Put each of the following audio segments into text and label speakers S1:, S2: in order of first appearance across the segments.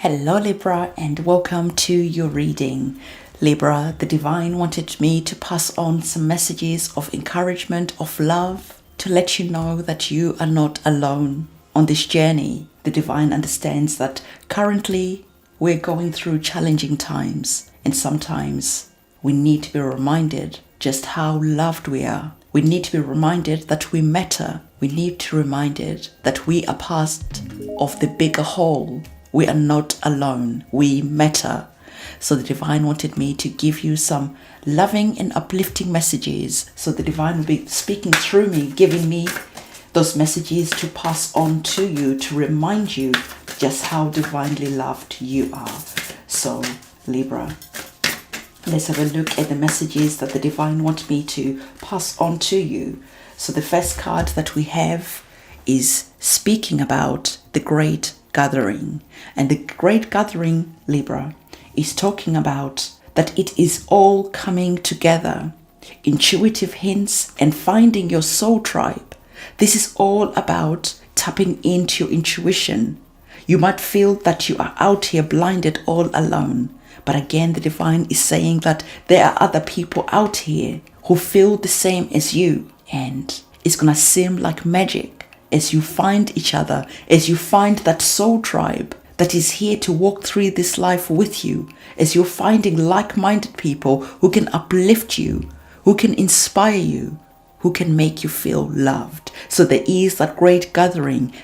S1: Hello Libra, and welcome to your reading. Libra, the divine wanted me to pass on some messages of encouragement, of love, to let you know that you are not alone on this journey. The divine understands that currently we're going through challenging times, and sometimes we need to be reminded just how loved we are. We need to be reminded that we matter. We need to be reminded that we are part of the bigger whole. We are not alone. We matter. So the divine wanted me to give you some loving and uplifting messages. So the divine will be speaking through me, giving me those messages to pass on to you, to remind you just how divinely loved you are. So Libra, let's have a look at the messages that the divine wants me to pass on to you. So the first card that we have is speaking about the Great Gathering. And the Great Gathering, Libra, is talking about that it is all coming together. Intuitive hints and finding your soul tribe. This is all about tapping into your intuition. You might feel that you are out here blinded all alone. But again, the divine is saying that there are other people out here who feel the same as you. And it's going to seem like magic as you find each other, as you find that soul tribe that is here to walk through this life with you, as you're finding like-minded people who can uplift you, who can inspire you, who can make you feel loved. So there is that great gathering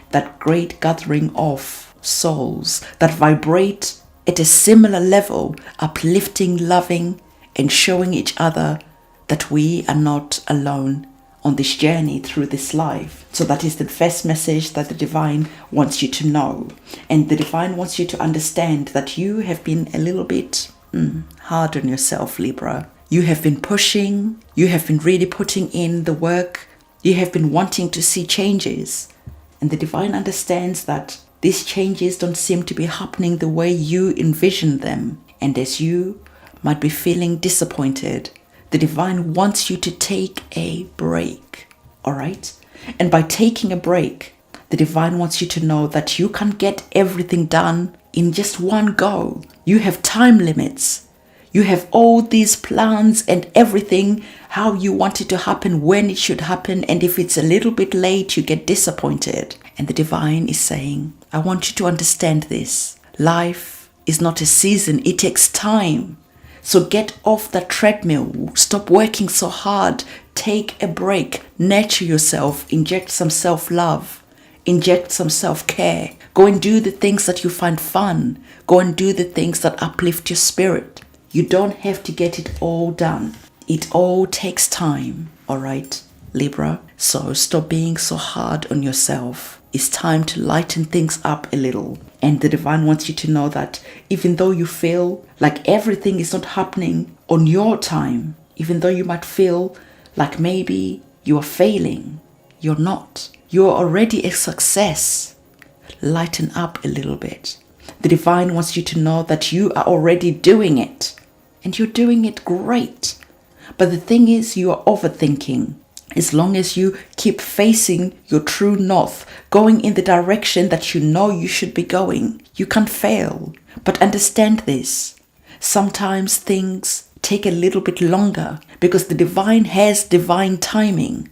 S1: of souls that vibrate at a similar level, uplifting, loving, and showing each other that we are not alone on this journey through this life. So that is the first message that the divine wants you to know. And the divine wants you to understand that you have been a little bit hard on yourself, Libra. You have been pushing, you have been really putting in the work, you have been wanting to see changes. And the divine understands that these changes don't seem to be happening the way you envision them. And as you might be feeling disappointed, the divine wants you to take a break, all right? And by taking a break, the divine wants you to know that you can't get everything done in just one go. You have time limits. You have all these plans and everything, how you want it to happen, when it should happen. And if it's a little bit late, you get disappointed. And the divine is saying, I want you to understand this. Life is not a season. It takes time. So get off that treadmill, stop working so hard, take a break, nurture yourself, inject some self-love, inject some self-care. Go and do the things that you find fun. Go and do the things that uplift your spirit. You don't have to get it all done. It all takes time, all right, Libra? So stop being so hard on yourself. It's time to lighten things up a little. And the divine wants you to know that even though you feel like everything is not happening on your time, even though you might feel like maybe you are failing, you're not. You're already a success. Lighten up a little bit. The divine wants you to know that you are already doing it. And you're doing it great. But the thing is, you are overthinking. As long as you keep facing your true north, going in the direction that you know you should be going, you can't fail. But understand this. Sometimes things take a little bit longer because the divine has divine timing.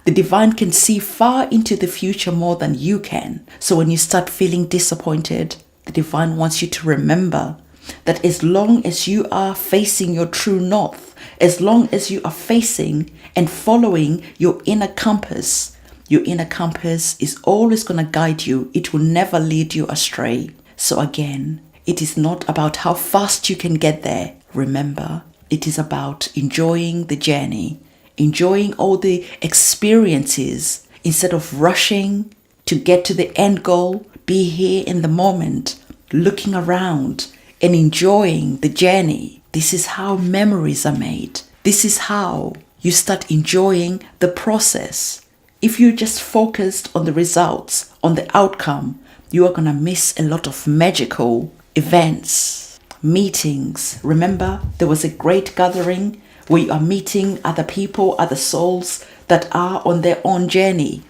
S1: The divine can see far into the future more than you can. So when you start feeling disappointed, the divine wants you to remember that as long as you are facing your true north, as long as you are facing and following your inner compass is always going to guide you. It will never lead you astray. So again, it is not about how fast you can get there. Remember, it is about enjoying the journey, enjoying all the experiences instead of rushing to get to the end goal. Be here in the moment, looking around and enjoying the journey. This is how memories are made. This is how you start enjoying the process. If you're just focused on the results, on the outcome, you are going to miss a lot of magical events, meetings. Remember, there was a great gathering where you are meeting other people, other souls that are on their own journey.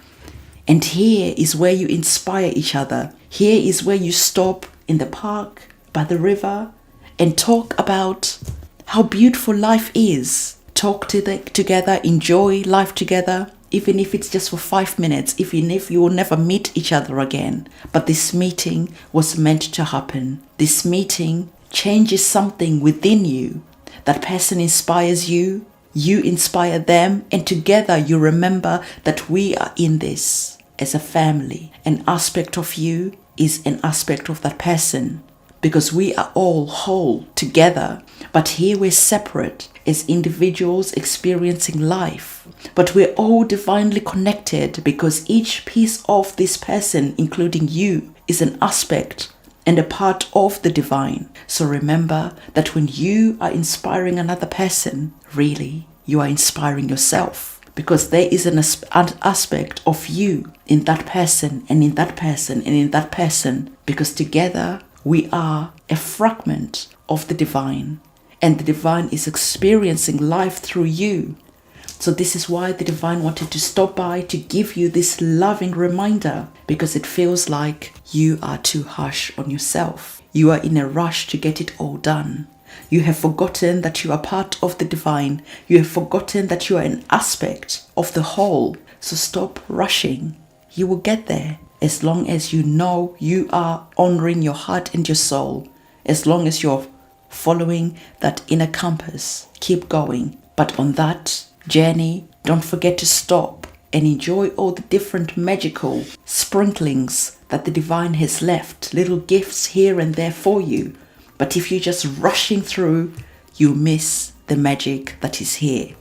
S1: And here is where you inspire each other. Here is where you stop in the park, by the river, and talk about how beautiful life is. Talk together, enjoy life together, even if it's just for 5 minutes, even if you will never meet each other again. But this meeting was meant to happen. This meeting changes something within you. That person inspires you, you inspire them, and together you remember that we are in this as a family. An aspect of you is an aspect of that person, because we are all whole together. But here we're separate as individuals experiencing life. But we're all divinely connected, because each piece of this person, including you, is an aspect and a part of the divine. So remember that when you are inspiring another person, really, you are inspiring yourself, because there is an aspect of you in that person and in that person and in that person, because together we are a fragment of the divine, and the divine is experiencing life through you. So this is why the divine wanted to stop by to give you this loving reminder, because it feels like you are too harsh on yourself. You are in a rush to get it all done. You have forgotten that you are part of the divine. You have forgotten that you are an aspect of the whole. So stop rushing. You will get there as long as you know you are honoring your heart and your soul. As long as you're following that inner compass, keep going. But on that journey, don't forget to stop and enjoy all the different magical sprinklings that the divine has left, little gifts here and there for you. But if you're just rushing through, you miss the magic that is here.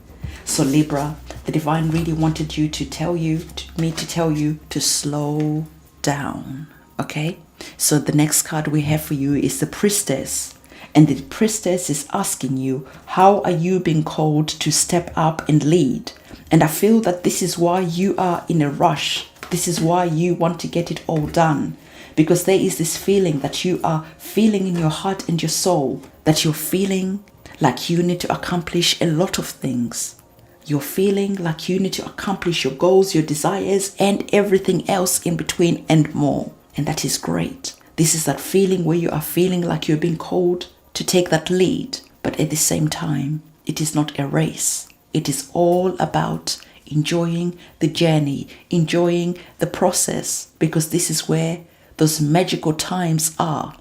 S1: So Libra, the divine really wanted me to tell you to slow down, okay? So the next card we have for you is the Priestess. And the Priestess is asking you, how are you being called to step up and lead? And I feel that this is why you are in a rush. This is why you want to get it all done. Because there is this feeling that you are feeling in your heart and your soul, that you're feeling like you need to accomplish a lot of things. You're feeling like you need to accomplish your goals, your desires, and everything else in between and more. And that is great. This is that feeling where you are feeling like you're being called to take that lead. But at the same time, it is not a race. It is all about enjoying the journey, enjoying the process, because this is where those magical times are.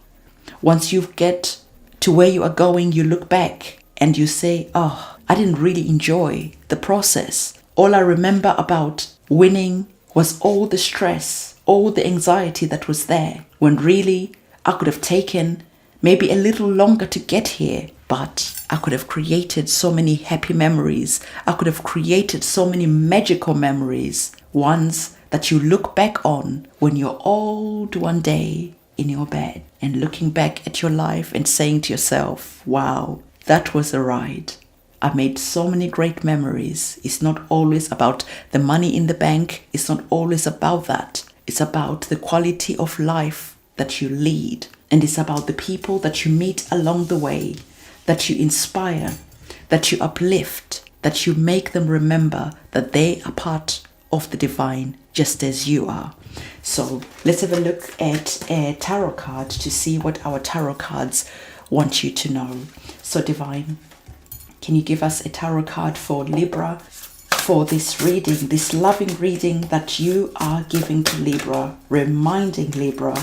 S1: Once you get to where you are going, you look back and you say, oh, I didn't really enjoy the process. All I remember about winning was all the stress, all the anxiety that was there, when really I could have taken maybe a little longer to get here, but I could have created so many happy memories. I could have created so many magical memories, ones that you look back on when you're old one day in your bed and looking back at your life and saying to yourself, wow, that was a ride. I made so many great memories. It's not always about the money in the bank. It's not always about that. It's about the quality of life that you lead. And it's about the people that you meet along the way, that you inspire, that you uplift, that you make them remember that they are part of the divine, just as you are. So let's have a look at a tarot card to see what our tarot cards want you to know. So divine, can you give us a tarot card for Libra for this reading, this loving reading that you are giving to Libra, reminding Libra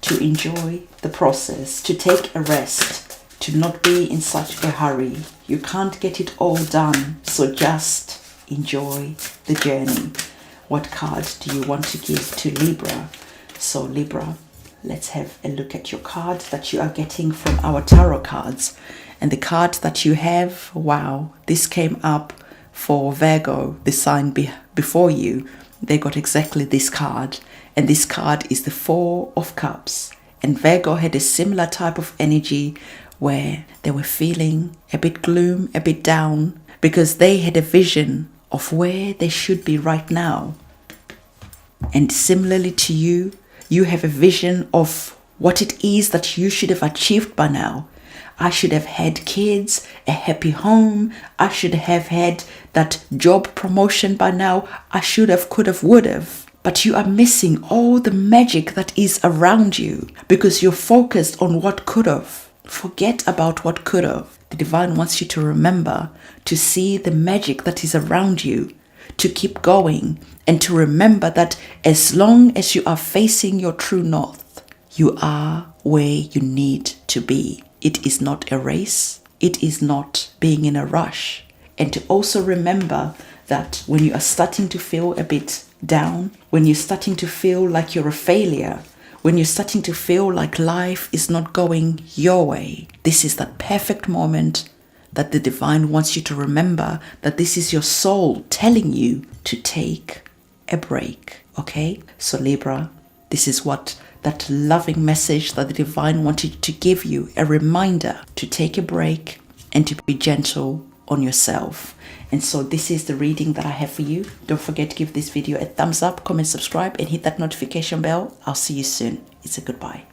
S1: to enjoy the process, to take a rest, to not be in such a hurry. You can't get it all done, so just enjoy the journey. What card do you want to give to Libra? So Libra, let's have a look at your card that you are getting from our tarot cards. And the card that you have, wow, this came up for Virgo, the sign before you. They got exactly this card. And this card is the Four of Cups. And Virgo had a similar type of energy where they were feeling a bit gloom, a bit down, because they had a vision of where they should be right now. And similarly to you, you have a vision of what it is that you should have achieved by now. I should have had kids, a happy home. I should have had that job promotion by now. I should have, could have, would have. but you are missing all the magic that is around you because you're focused on what could have. Forget about what could have. The divine wants you to remember to see the magic that is around you, to keep going, and to remember that as long as you are facing your true north, you are where you need to be. It is not a race. It is not being in a rush. And to also remember that when you are starting to feel a bit down, when you're starting to feel like you're a failure, when you're starting to feel like life is not going your way, this is that perfect moment that the divine wants you to remember that this is your soul telling you to take a break. Okay? So Libra, this is what that loving message that the divine wanted to give you, a reminder to take a break and to be gentle on yourself. And so this is the reading that I have for you. Don't forget to give this video a thumbs up, comment, subscribe, and hit that notification bell. I'll see you soon. It's a goodbye.